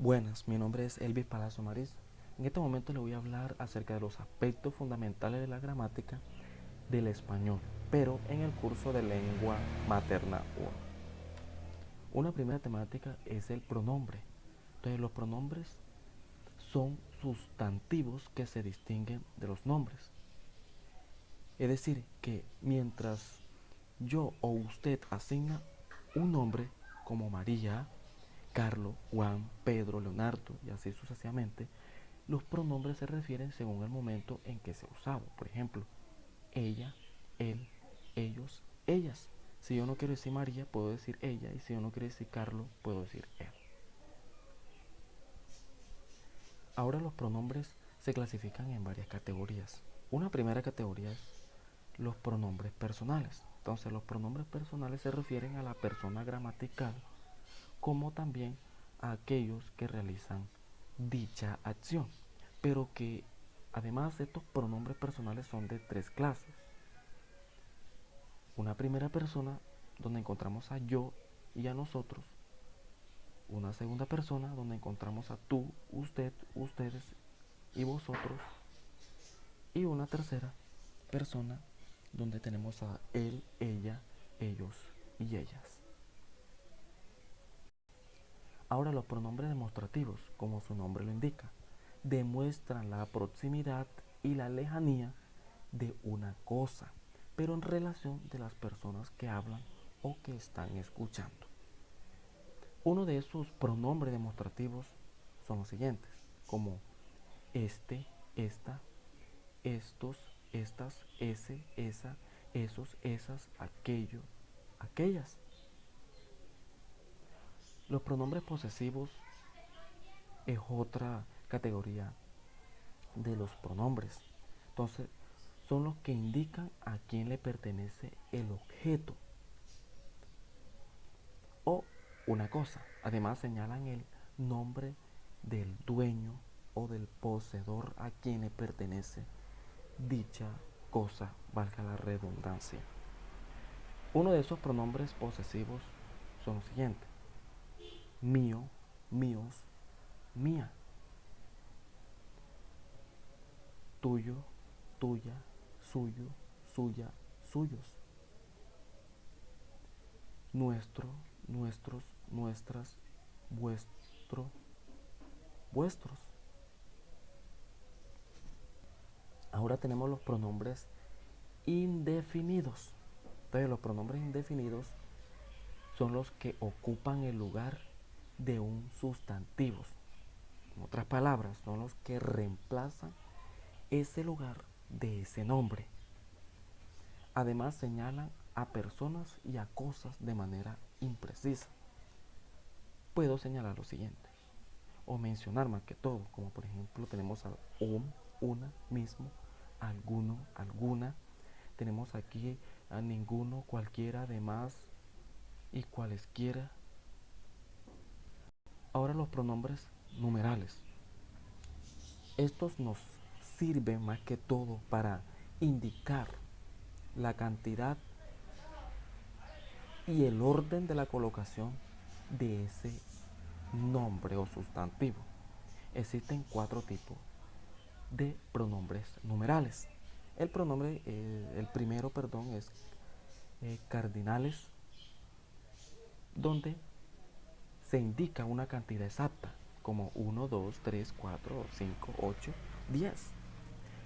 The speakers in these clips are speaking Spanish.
Buenas, mi nombre es Elvis Palacio Mariz. En este momento le voy a hablar acerca de los aspectos fundamentales de la gramática del español, pero en el curso de lengua materna 1. Una primera temática es el pronombre. Entonces, los pronombres son sustantivos que se distinguen de los nombres. Es decir, que mientras yo o usted asigna un nombre como María, Carlos, Juan, Pedro, Leonardo y así sucesivamente, los pronombres se refieren según el momento en que se ha usado. Por ejemplo, ella, él, ellos, ellas. Si yo no quiero decir María, puedo decir ella, y si yo no quiero decir Carlos, puedo decir él. Ahora los pronombres se clasifican en varias categorías. Una primera categoría es los pronombres personales. Entonces, los pronombres personales se refieren a la persona gramatical, como también a aquellos que realizan dicha acción, pero que además estos pronombres personales son de tres clases. Una primera persona donde encontramos a yo y a nosotros. Una segunda persona donde encontramos a tú, usted, ustedes y vosotros. Y una tercera persona donde tenemos a él, ella, ellos y ellas. Ahora los pronombres demostrativos, como su nombre lo indica, demuestran la proximidad y la lejanía de una cosa, pero en relación de las personas que hablan o que están escuchando. Uno de esos pronombres demostrativos son los siguientes, como este, esta, estos, estas, ese, esa, esos, esas, aquello, aquellas. Los pronombres posesivos es otra categoría de los pronombres. Entonces, son los que indican a quién le pertenece el objeto o una cosa. Además, señalan el nombre del dueño o del poseedor a quien le pertenece dicha cosa, valga la redundancia. Uno de esos pronombres posesivos son los siguientes: mío, míos, mía; tuyo, tuya, suyo, suya, suyos; nuestro, nuestros, nuestras, vuestro, vuestros. Ahora tenemos los pronombres indefinidos. Entonces, los pronombres indefinidos son los que ocupan el lugar de un sustantivo. En otras palabras, son los que reemplazan ese lugar de ese nombre. Además, señalan a personas y a cosas de manera imprecisa. Puedo señalar lo siguiente, o mencionar más que todo, como por ejemplo tenemos a un, una, mismo, alguno, alguna. Tenemos aquí a ninguno, cualquiera, además y cualesquiera. Ahora los pronombres numerales. Estos nos sirven más que todo para indicar la cantidad y el orden de la colocación de ese nombre o sustantivo. Existen cuatro tipos de pronombres numerales. El primero, perdón, es cardinales, donde se indica una cantidad exacta, como 1, 2, 3, 4, 5, 8, 10.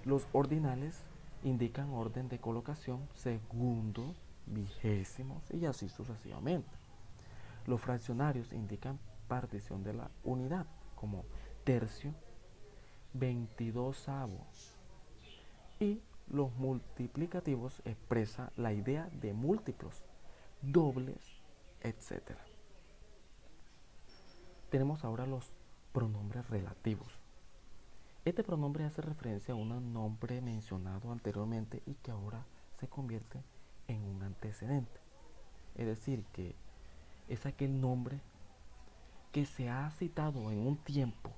Los ordinales indican orden de colocación, segundo, vigésimos y así sucesivamente. Los fraccionarios indican partición de la unidad, como tercio, 22avo. Y los multiplicativos expresan la idea de múltiplos, dobles, etcétera. Tenemos ahora los pronombres relativos. Este pronombre hace referencia a un nombre mencionado anteriormente y que ahora se convierte en un antecedente. Es decir, que es aquel nombre que se ha citado en un tiempo,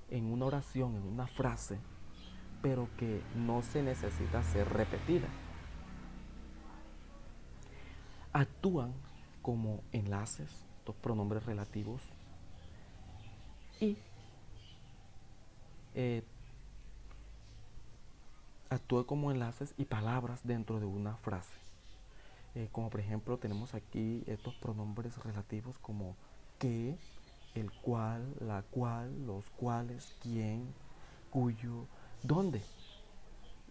en una oración, en una frase, pero que no se necesita ser repetida. Actúan como enlaces, estos pronombres relativos, y eh, actúe como enlaces y palabras dentro de una frase. Como por ejemplo tenemos aquí estos pronombres relativos como que, el cual, la cual, los cuales, quién, cuyo, dónde.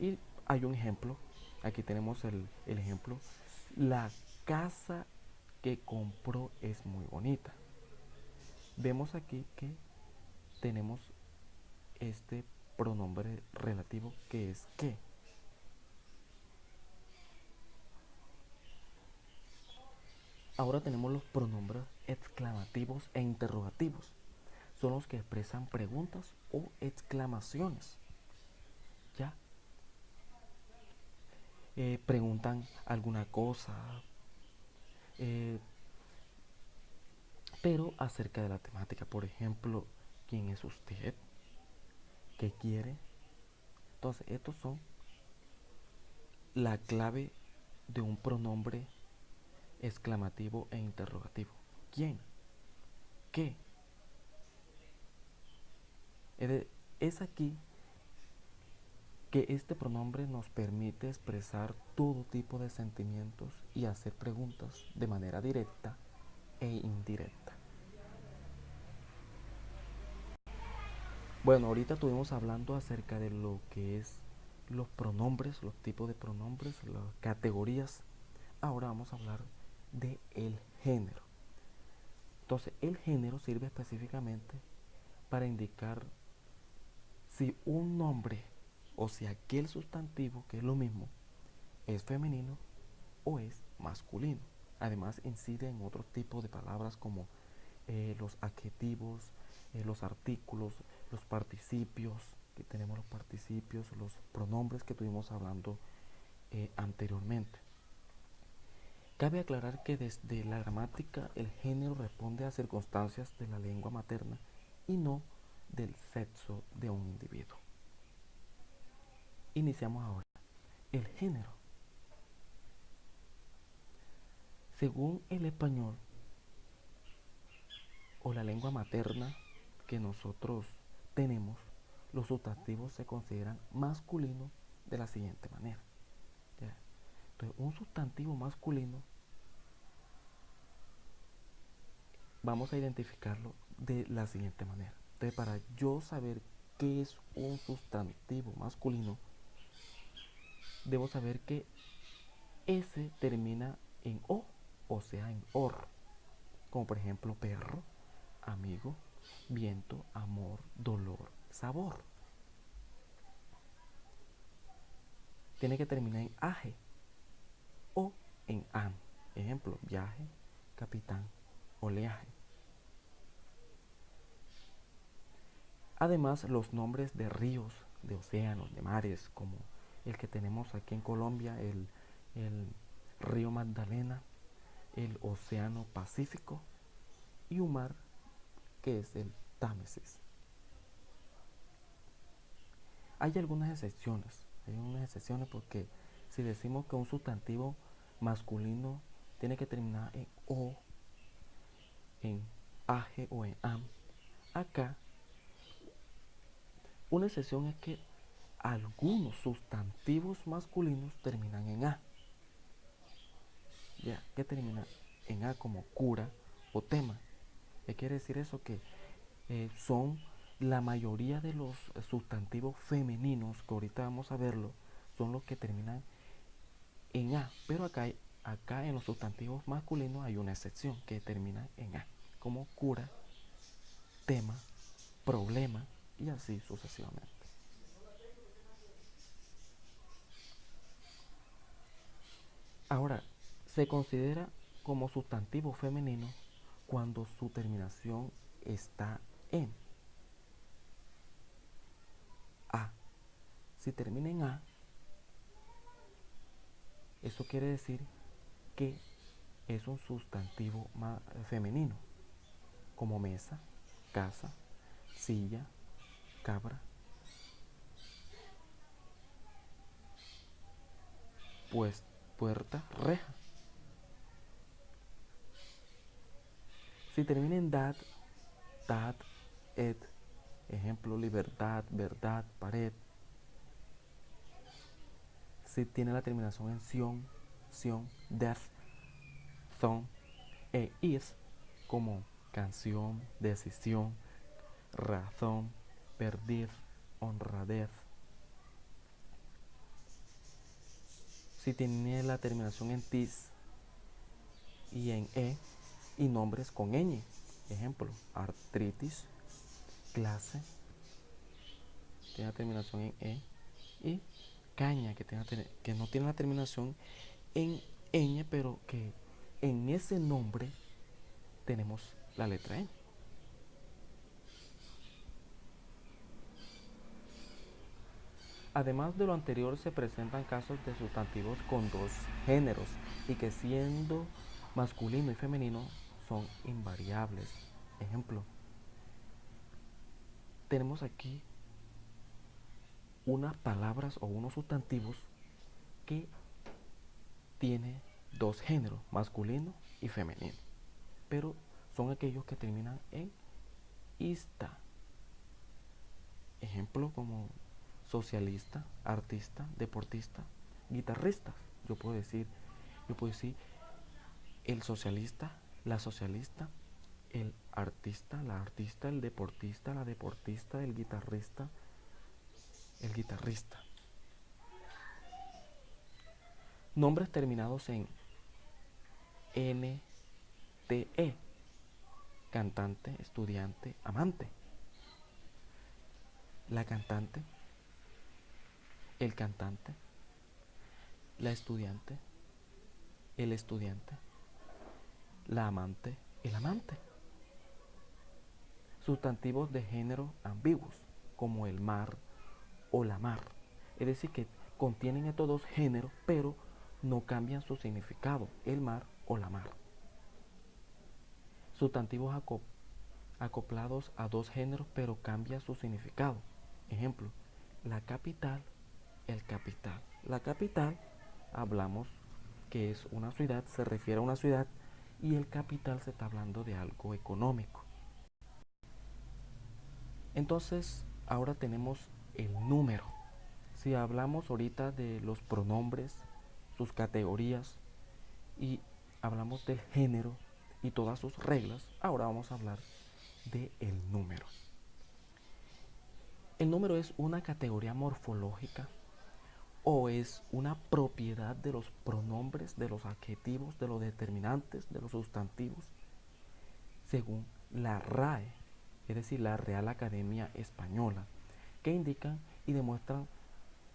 Y hay un ejemplo, aquí tenemos el ejemplo, la casa que compró es muy bonita. Vemos aquí que tenemos este pronombre relativo que es que. Ahora tenemos los pronombres exclamativos e interrogativos. Son los que expresan preguntas o exclamaciones. ¿Ya? Preguntan alguna cosa, eh, pero acerca de la temática. Por ejemplo, ¿quién es usted? ¿Qué quiere? Entonces, estos son la clave de un pronombre exclamativo e interrogativo. ¿Quién? ¿Qué? Es aquí que este pronombre nos permite expresar todo tipo de sentimientos y hacer preguntas de manera directa e indirecta. Bueno, ahorita estuvimos hablando acerca de lo que es los pronombres, los tipos de pronombres, las categorías. Ahora vamos a hablar de el género. Entonces, el género sirve específicamente para indicar si un nombre o si aquel sustantivo, que es lo mismo, es femenino o es masculino. Además, incide en otros tipos de palabras como los adjetivos, los artículos, los participios, que tenemos los participios, los pronombres que estuvimos hablando anteriormente. Cabe aclarar que desde la gramática el género responde a circunstancias de la lengua materna y no del sexo de un individuo. Iniciamos ahora. El género. Según el español o la lengua materna que nosotros tenemos, los sustantivos se consideran masculinos de la siguiente manera. ¿Ya? Entonces, un sustantivo masculino vamos a identificarlo de la siguiente manera. Entonces, para yo saber qué es un sustantivo masculino, debo saber que S termina en o sea, en or, como por ejemplo perro, amigo, viento, amor, dolor, sabor. Tiene que terminar en age o en an. Ejemplo, viaje, capitán, oleaje. Además, los nombres de ríos, de océanos, de mares, como el que tenemos aquí en Colombia, el río Magdalena, el océano Pacífico y un mar que es el Támesis. Hay algunas excepciones porque si decimos que un sustantivo masculino tiene que terminar en o, en age o en am, acá una excepción es que algunos sustantivos masculinos terminan en a, ya que termina en a como cura o tema. ¿Qué quiere decir eso? Que son la mayoría de los sustantivos femeninos, que ahorita vamos a verlo, son los que terminan en A, pero acá en los sustantivos masculinos hay una excepción que termina en A, como cura, tema, problema y así sucesivamente. Ahora, se considera como sustantivo femenino cuando su terminación está en A. Si termina en A, eso quiere decir que es un sustantivo femenino, como mesa, casa, silla, cabra, pues, puerta, reja. Si termina en dad, tad, ed, ejemplo, libertad, verdad, pared. Si tiene la terminación en sion, death, son e is, como canción, decisión, razón, perdir, honradez. Si tiene la terminación en tis y en e y nombres con ñ, ejemplo, artritis, clase, tiene la terminación en e, y caña, que no tiene la terminación en ñ, pero que en ese nombre tenemos la letra ñ. Además de lo anterior, se presentan casos de sustantivos con dos géneros y que siendo masculino y femenino son invariables. Ejemplo, tenemos aquí unas palabras o unos sustantivos que tiene dos géneros, masculino y femenino, pero son aquellos que terminan en ista. Ejemplo como socialista, artista, deportista, guitarrista. Yo puedo decir el socialista, la socialista, el artista, la artista, el deportista, la deportista, el guitarrista, el guitarrista. Nombres terminados en NTE: cantante, estudiante, amante. La cantante, el cantante, la estudiante, el estudiante, la amante, el amante. Sustantivos de género ambiguos, como el mar o la mar. Es decir, que contienen estos dos géneros, pero no cambian su significado, el mar o la mar. Sustantivos acoplados a dos géneros, pero cambia su significado. Ejemplo, la capital, el capital. La capital, hablamos que es una ciudad, se refiere a una ciudad, y el capital se está hablando de algo económico. Entonces, ahora tenemos el número. Si hablamos ahorita de los pronombres, sus categorías, y hablamos del género y todas sus reglas, ahora vamos a hablar del número. El número es una categoría morfológica o es una propiedad de los pronombres, de los adjetivos, de los determinantes, de los sustantivos, según la RAE, es decir, la Real Academia Española, que indican y demuestran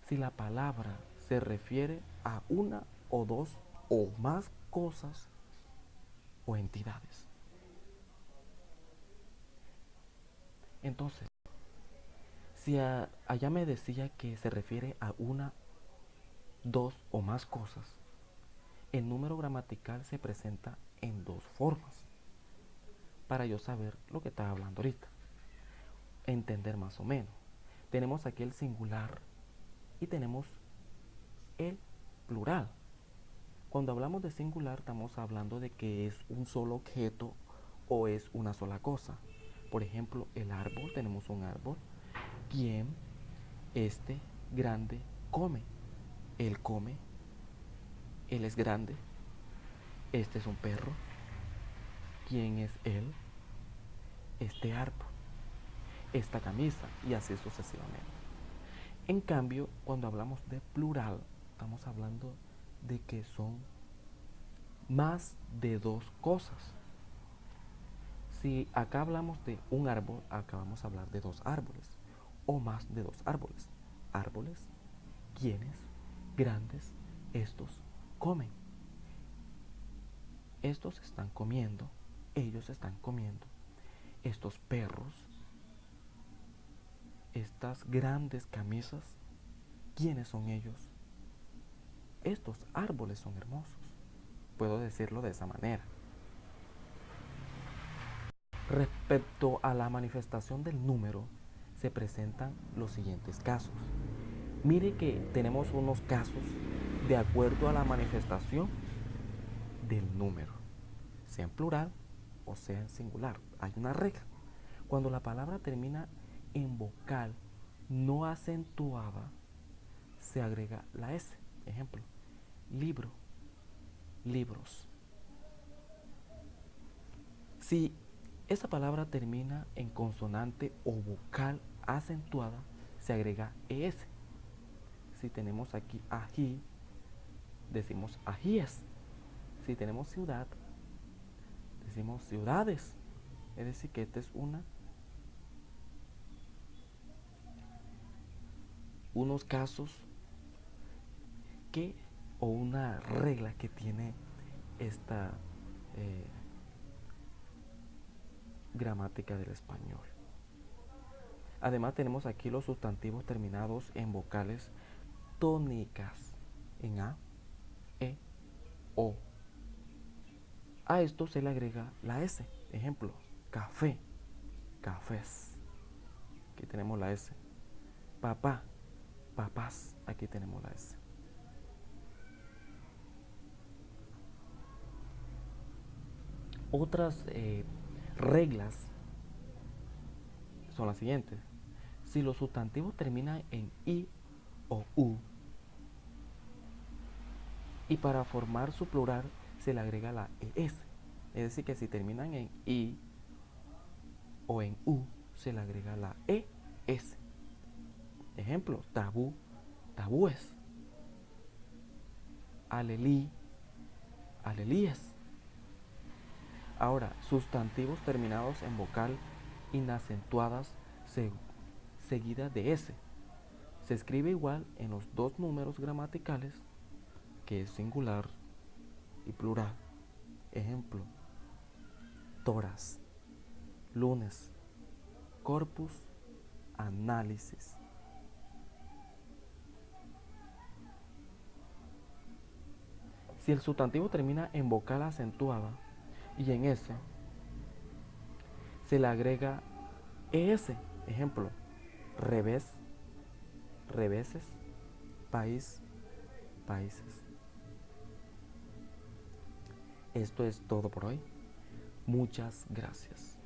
si la palabra se refiere a una o dos o más cosas o entidades. Entonces, si allá me decía que se refiere a una, dos o más cosas, el número gramatical se presenta en dos formas, para yo saber lo que estaba hablando ahorita, entender más o menos. Tenemos aquí el singular y tenemos el plural. Cuando hablamos de singular estamos hablando de que es un solo objeto o es una sola cosa. Por ejemplo, el árbol, tenemos un árbol. ¿Quién? Este grande come. Él come. Él es grande. Este es un perro. ¿Quién es él? Este árbol. Esta camisa, y así sucesivamente. En cambio, cuando hablamos de plural, estamos hablando de que son más de dos cosas. Si acá hablamos de un árbol, acá vamos a hablar de dos árboles o más de dos árboles. Árboles, quienes, grandes, estos comen. Estos están comiendo, ellos están comiendo. Estos perros, estas grandes camisas, ¿quiénes son ellos? Estos árboles son hermosos. Puedo decirlo de esa manera. Respecto a la manifestación del número, se presentan los siguientes casos. Mire que tenemos unos casos de acuerdo a la manifestación del número, sea en plural o sea en singular. Hay una regla. Cuando la palabra termina en vocal no acentuada, se agrega la S. Ejemplo, libro, libros. Si esa palabra termina en consonante o vocal acentuada, se agrega ES. Si tenemos aquí ají, decimos ajíes. Si tenemos ciudad, decimos ciudades. Es decir, que esta es unos casos que o una regla que tiene esta eh, gramática del español. Además tenemos aquí los sustantivos terminados en vocales tónicas, en A, E, O. A esto se le agrega la S. Ejemplo, café, cafés. Aquí tenemos la S. Papá, papás. Aquí tenemos la S. Otras reglas son las siguientes. Si los sustantivos terminan en I o U, y para formar su plural se le agrega la ES. Es decir, que si terminan en I o en U, se le agrega la ES. Ejemplo, tabú, tabúes. Alelí, alelíes. Ahora, sustantivos terminados en vocal inacentuadas seguidas de S. Se escribe igual en los dos números gramaticales, que es singular y plural. Ejemplo, toras, lunes, corpus, análisis. Si el sustantivo termina en vocal acentuada y en S, se le agrega ES. Ejemplo, revés, reveses, país, países. Esto es todo por hoy. Muchas gracias.